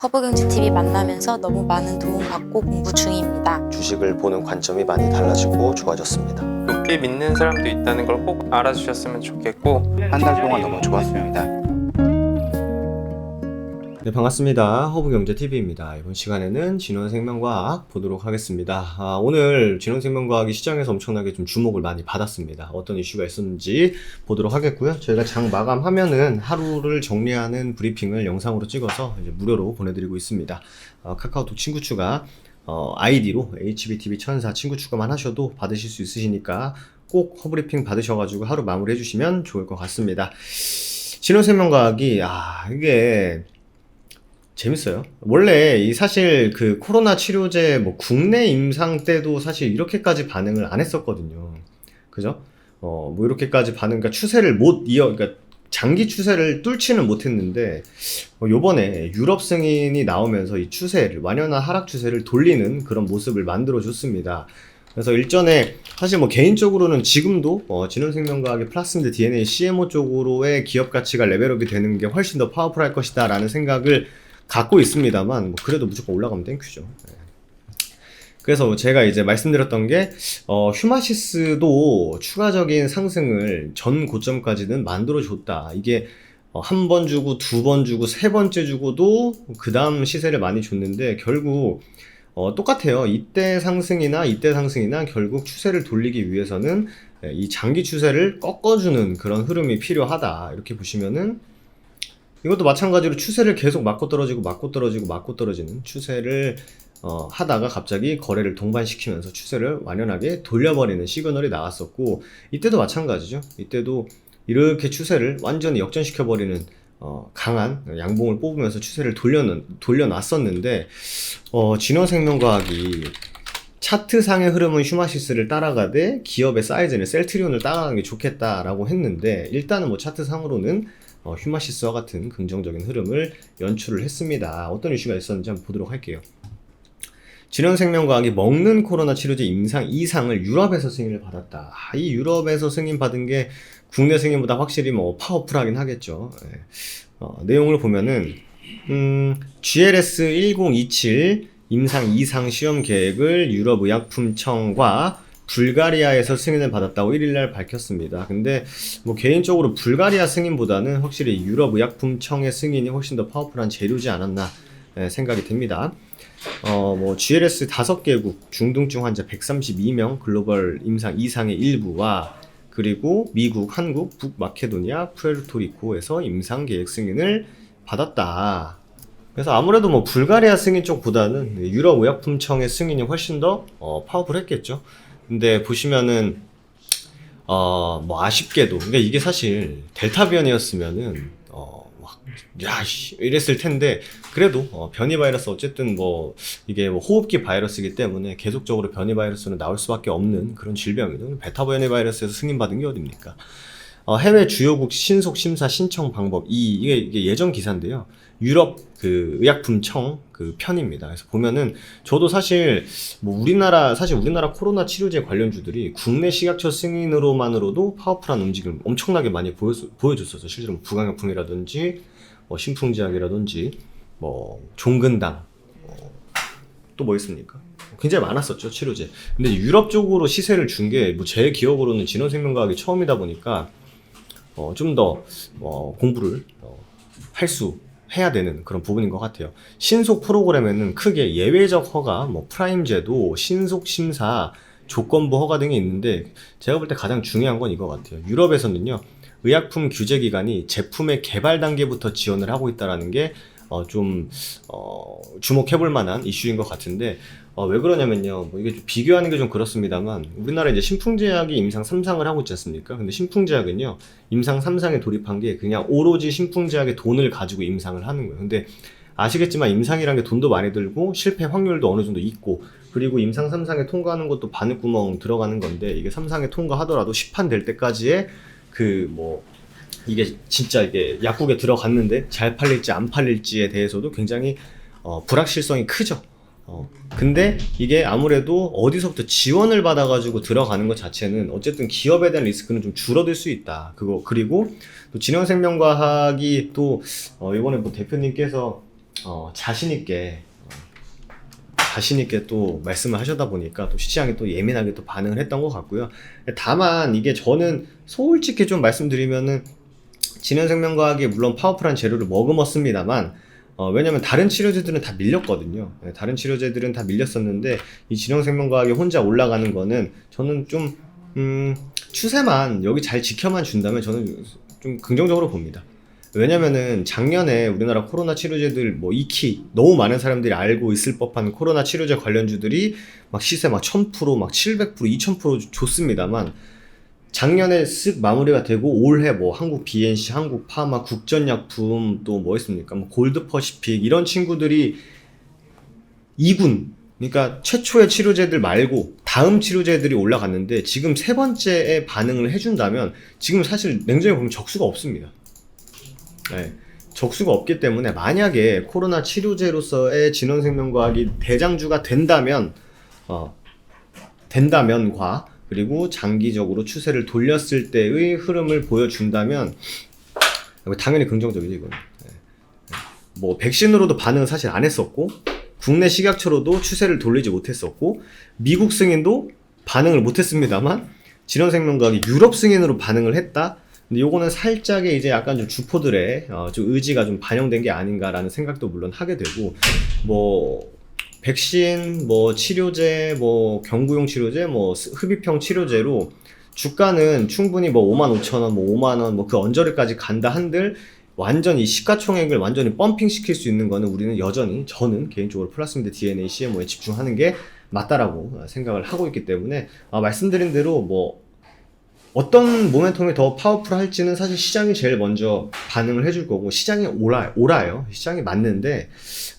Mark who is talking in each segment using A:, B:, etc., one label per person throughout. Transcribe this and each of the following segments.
A: 허브경제TV 만나면서 너무 많은 도움 받고 공부 중입니다.
B: 주식을 보는 관점이 많이 달라지고 좋아졌습니다.
C: 높게 믿는 사람도 있다는 걸 꼭 알아주셨으면 좋겠고,
D: 한 달 동안 너무 좋았습니다.
B: 네, 반갑습니다. 허브경제TV입니다. 이번 시간에는 진원생명과학 보도록 하겠습니다. 오늘 진원생명과학이 시장에서 엄청나게 좀 주목을 많이 받았습니다. 어떤 이슈가 있었는지 보도록 하겠고요. 저희가 장 마감하면은 하루를 정리하는 브리핑을 영상으로 찍어서 이제 무료로 보내드리고 있습니다. 카카오톡 친구 추가 아이디로 HBTV1004 친구 추가만 하셔도 받으실 수 있으시니까 꼭 허브리핑 받으셔가지고 하루 마무리 해주시면 좋을 것 같습니다. 진원생명과학이 이게 재밌어요. 원래 이 사실 그 코로나 치료제 뭐 국내 임상 때도 사실 이렇게까지 반응을 안 했었거든요. 그죠? 뭐 이렇게까지 그러니까 추세를 못 그러니까 장기 추세를 뚫지는 못했는데, 요번에 유럽 승인이 나오면서 이 추세를, 완연한 하락 추세를 돌리는 그런 모습을 만들어줬습니다. 그래서 일전에 사실 뭐 개인적으로는 지금도 진원생명과학의 플라스미드 DNA CMO 쪽으로의 기업 가치가 레벨업이 되는 게 훨씬 더 파워풀할 것이다 라는 생각을 갖고 있습니다만, 뭐 그래도 무조건 올라가면 땡큐죠. 그래서 제가 이제 말씀드렸던 게 휴마시스도 추가적인 상승을 전 고점까지는 만들어줬다. 이게 한 번 주고 두 번 주고 세 번째 주고도 그 다음 시세를 많이 줬는데, 결국 똑같아요. 이때 상승이나 결국 추세를 돌리기 위해서는 이 장기 추세를 꺾어주는 그런 흐름이 필요하다. 이렇게 보시면은 이것도 마찬가지로 추세를 계속 맞고 떨어지는 추세를 하다가 갑자기 거래를 동반시키면서 추세를 완연하게 돌려버리는 시그널이 나왔었고, 이때도 마찬가지죠. 이때도 이렇게 추세를 완전히 역전시켜버리는 강한 양봉을 뽑으면서 추세를 돌려놨었는데, 진원생명과학이 차트상의 흐름은 휴마시스를 따라가되 기업의 사이즈는 셀트리온을 따라가는 게 좋겠다라고 했는데, 일단은 뭐 차트상으로는 휴마시스와 같은 긍정적인 흐름을 연출을 했습니다. 어떤 이슈가 있었는지 한번 보도록 할게요. 진원생명과학이 먹는 코로나 치료제 임상 2상을 유럽에서 승인을 받았다. 이 유럽에서 승인받은 게 국내 승인보다 확실히 뭐 파워풀하긴 하겠죠. 내용을 보면은 GLS 1027 임상 2상 시험 계획을 유럽의약품청과 불가리아에서 승인을 받았다고 1일날 밝혔습니다. 근데 뭐 개인적으로 불가리아 승인보다는 확실히 유럽의약품청의 승인이 훨씬 더 파워풀한 재료지 않았나 생각이 듭니다. 뭐 GLS 5개국 중등증 환자 132명 글로벌 임상 2상의 일부와, 그리고 미국, 한국, 북마케도니아, 푸에르토리코에서 임상 계획 승인을 받았다. 그래서 아무래도 뭐 불가리아 승인 쪽보다는 유럽의약품청의 승인이 훨씬 더 파워풀했겠죠. 근데 보시면은 뭐 아쉽게도, 그러니까 이게 사실 델타 변이였으면은 이랬을 텐데, 그래도 변이 바이러스 어쨌든 뭐 이게 뭐 호흡기 바이러스이기 때문에 계속적으로 변이 바이러스는 나올 수밖에 없는 그런 질병이죠. 베타 변이 바이러스에서 승인받은 게 어딥니까? 해외 주요국 신속 심사 신청 방법, 이게 예전 기사인데요. 유럽 그 의약품청 그 편입니다. 그래서 보면은 저도 사실 뭐 우리나라 코로나 치료제 관련주들이 국내 식약처 승인으로만으로도 파워풀한 움직임을 엄청나게 많이 보여줬었어요. 실제로 뭐 부강약품이라든지 뭐 신풍제약이라든지 뭐 종근당, 또 뭐 있습니까? 굉장히 많았었죠, 치료제. 근데 유럽 쪽으로 시세를 준 게 뭐 제 기억으로는 진원생명과학이 처음이다 보니까 좀 더 공부를 해야 되는 그런 부분인 것 같아요. 신속 프로그램에는 크게 예외적 허가, 뭐 프라임 제도, 신속 심사, 조건부 허가 등이 있는데, 제가 볼 때 가장 중요한 건 이거 같아요. 유럽에서는요, 의약품 규제 기관이 제품의 개발 단계부터 지원을 하고 있다라는 게 좀 주목해볼 만한 이슈인 것 같은데, 왜 그러냐면요, 뭐 이게 좀 비교하는 게 좀 그렇습니다만, 우리나라 이제 신풍제약이 임상 3상을 하고 있지 않습니까? 근데 신풍제약은요, 임상 3상에 돌입한 게 그냥 오로지 신풍제약의 돈을 가지고 임상을 하는 거예요. 근데 아시겠지만 임상이란 게 돈도 많이 들고 실패 확률도 어느 정도 있고, 그리고 임상 3상에 통과하는 것도 바늘구멍 들어가는 건데, 이게 3상에 통과하더라도 시판 될 때까지의 이게 진짜 이게 약국에 들어갔는데 잘 팔릴지 안 팔릴지에 대해서도 굉장히 불확실성이 크죠. 근데 이게 아무래도 어디서부터 지원을 받아가지고 들어가는 것 자체는 어쨌든 기업에 대한 리스크는 좀 줄어들 수 있다. 그리고 또 진원생명과학이 또 이번에 뭐 대표님께서 자신 있게 또 말씀을 하셔다 보니까 또 시장이 또 예민하게 또 반응을 했던 것 같고요. 다만 이게 저는 솔직히 좀 말씀드리면은 진원생명과학이 물론 파워풀한 재료를 머금었습니다만 왜냐면 다른 치료제들은 다 밀렸거든요. 다른 치료제들은 다 밀렸었는데 이 진원생명과학이 혼자 올라가는 거는 저는 좀 추세만 여기 잘 지켜만 준다면 저는 좀 긍정적으로 봅니다. 왜냐면은 작년에 우리나라 코로나 치료제들 뭐 익히 너무 많은 사람들이 알고 있을 법한 코로나 치료제 관련주들이 막 시세 막 1000%, 막 700%, 2000% 좋습니다만 작년에 쓱 마무리가 되고 올해 뭐 한국 BNC, 한국 파마, 국전약품 또 뭐 있습니까? 뭐 골드퍼시픽 이런 친구들이 2군 그러니까 최초의 치료제들 말고 다음 치료제들이 올라갔는데 지금 세 번째에 반응을 해준다면 지금 사실 냉정히 보면 적수가 없습니다. 네, 적수가 없기 때문에 만약에 코로나 치료제로서의 진원생명과학이 대장주가 된다면과 그리고 장기적으로 추세를 돌렸을 때의 흐름을 보여준다면 당연히 긍정적이죠 이거는. 뭐 백신으로도 반응은 사실 안 했었고 국내 식약처로도 추세를 돌리지 못했었고 미국 승인도 반응을 못했습니다만 진원생명과학이 유럽 승인으로 반응을 했다. 근데 요거는 살짝의 이제 약간 좀 주포들의 좀 의지가 좀 반영된 게 아닌가라는 생각도 물론 하게 되고 뭐 백신, 뭐 치료제, 뭐 경구용 치료제, 뭐 흡입형 치료제로 주가는 충분히 뭐 55,000원, 뭐 5만원, 뭐 그 언저리까지 간다 한들 완전히 시가총액을 완전히 펌핑 시킬 수 있는 거는 우리는 여전히 저는 개인적으로 플라스미드 DNA CMO에 집중하는 게 맞다라고 생각을 하고 있기 때문에 말씀드린 대로 뭐 어떤 모멘텀이 더 파워풀할지는 사실 시장이 제일 먼저 반응을 해줄 거고 시장이 옳아요. 시장이 맞는데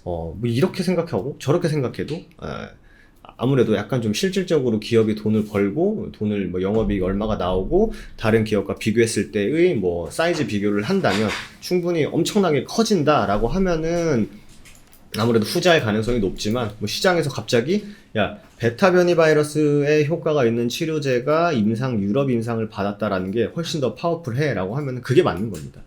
B: 뭐 이렇게 생각하고 저렇게 생각해도 아무래도 약간 좀 실질적으로 기업이 돈을 벌고 돈을 뭐 영업이익 얼마가 나오고 다른 기업과 비교했을 때의 뭐 사이즈 비교를 한다면 충분히 엄청나게 커진다라고 하면은 아무래도 후자일 가능성이 높지만 뭐 시장에서 갑자기 야 베타 변이 바이러스에 효과가 있는 치료제가 유럽 임상을 받았다라는 게 훨씬 더 파워풀해 라고 하면 그게 맞는 겁니다.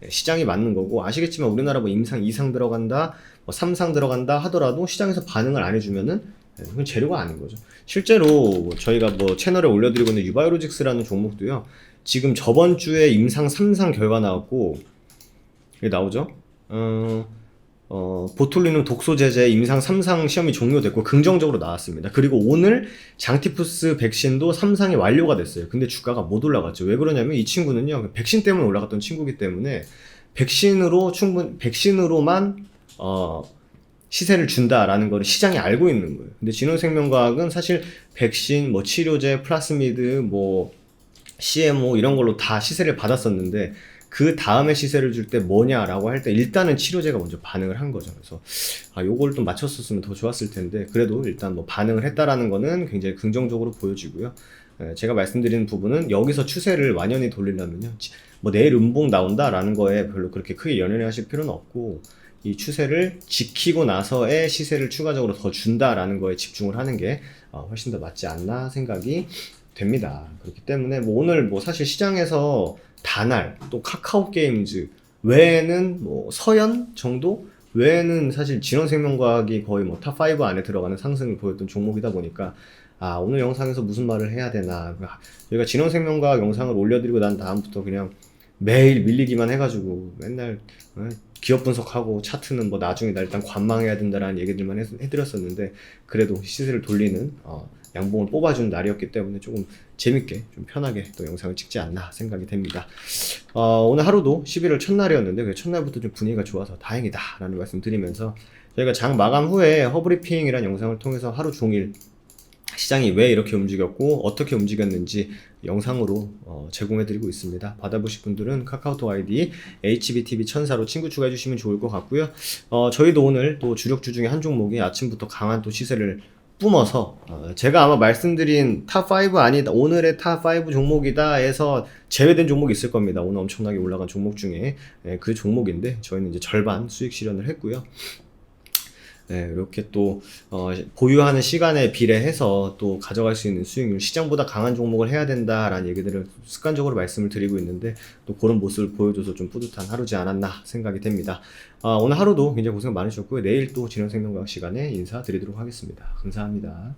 B: 시장이 맞는 거고 아시겠지만 우리나라 뭐 임상 2상 들어간다 뭐 3상 들어간다 하더라도 시장에서 반응을 안 해주면은 그건 재료가 아닌 거죠. 실제로 저희가 뭐 채널에 올려드리고 있는 유바이오로직스라는 종목도요 지금 저번 주에 임상 3상 결과 나왔고 이게 나오죠. 보툴리눔 독소제제 임상 3상 시험이 종료됐고 긍정적으로 나왔습니다. 그리고 오늘 장티푸스 백신도 3상이 완료가 됐어요. 근데 주가가 못 올라갔죠. 왜 그러냐면 이 친구는요 백신 때문에 올라갔던 친구이기 때문에 백신으로만 시세를 준다라는 걸 시장이 알고 있는 거예요. 근데 진원생명과학은 사실 백신, 뭐 치료제, 플라스미드, 뭐 CMO 이런 걸로 다 시세를 받았었는데 그 다음에 시세를 줄 때 뭐냐라고 할 때 일단은 치료제가 먼저 반응을 한 거죠. 그래서 요걸 좀 맞췄었으면 더 좋았을 텐데 그래도 일단 뭐 반응을 했다라는 거는 굉장히 긍정적으로 보여지고요. 제가 말씀드리는 부분은 여기서 추세를 완연히 돌리려면요. 뭐 내일 음봉 나온다라는 거에 별로 그렇게 크게 연연해 하실 필요는 없고 이 추세를 지키고 나서의 시세를 추가적으로 더 준다라는 거에 집중을 하는 게 훨씬 더 맞지 않나 생각이 됩니다. 그렇기 때문에 뭐 오늘 뭐 사실 시장에서 다날 또 카카오 게임즈 외에는 뭐 서연 정도 외에는 사실 진원생명과학이 거의 뭐 탑5 안에 들어가는 상승을 보였던 종목이다 보니까 오늘 영상에서 무슨 말을 해야 되나 저희가 진원생명과학 영상을 올려드리고 난 다음부터 그냥 매일 밀리기만 해가지고 맨날 기업 분석하고 차트는 뭐 나중에 나 일단 관망해야 된다라는 얘기들만 해드렸었는데 그래도 시세를 돌리는 양봉을 뽑아준 날이었기 때문에 조금 재밌게 좀 편하게 또 영상을 찍지 않나 생각이 됩니다. 오늘 하루도 11월 첫날이었는데 그 첫날부터 좀 분위기가 좋아서 다행이다 라는 말씀 드리면서 저희가 장 마감 후에 허브리핑이라는 영상을 통해서 하루 종일 시장이 왜 이렇게 움직였고 어떻게 움직였는지 영상으로 제공해드리고 있습니다. 받아보실 분들은 카카오톡 아이디 HBTV1004로 친구 추가해주시면 좋을 것 같고요. 저희도 오늘 또 주력주 중에 한 종목이 아침부터 강한 또 시세를 뿜어서 제가 아마 말씀드린 탑5 아니다 오늘의 탑5 종목이다 해서 제외된 종목이 있을 겁니다. 오늘 엄청나게 올라간 종목 중에 그 종목인데 저희는 이제 절반 수익 실현을 했고요. 네, 이렇게 또 보유하는 시간에 비례해서 또 가져갈 수 있는 수익률, 시장보다 강한 종목을 해야 된다라는 얘기들을 습관적으로 말씀을 드리고 있는데 또 그런 모습을 보여줘서 좀 뿌듯한 하루지 않았나 생각이 됩니다. 오늘 하루도 굉장히 고생 많으셨고요. 내일 또 진원생명과학 시간에 인사드리도록 하겠습니다. 감사합니다.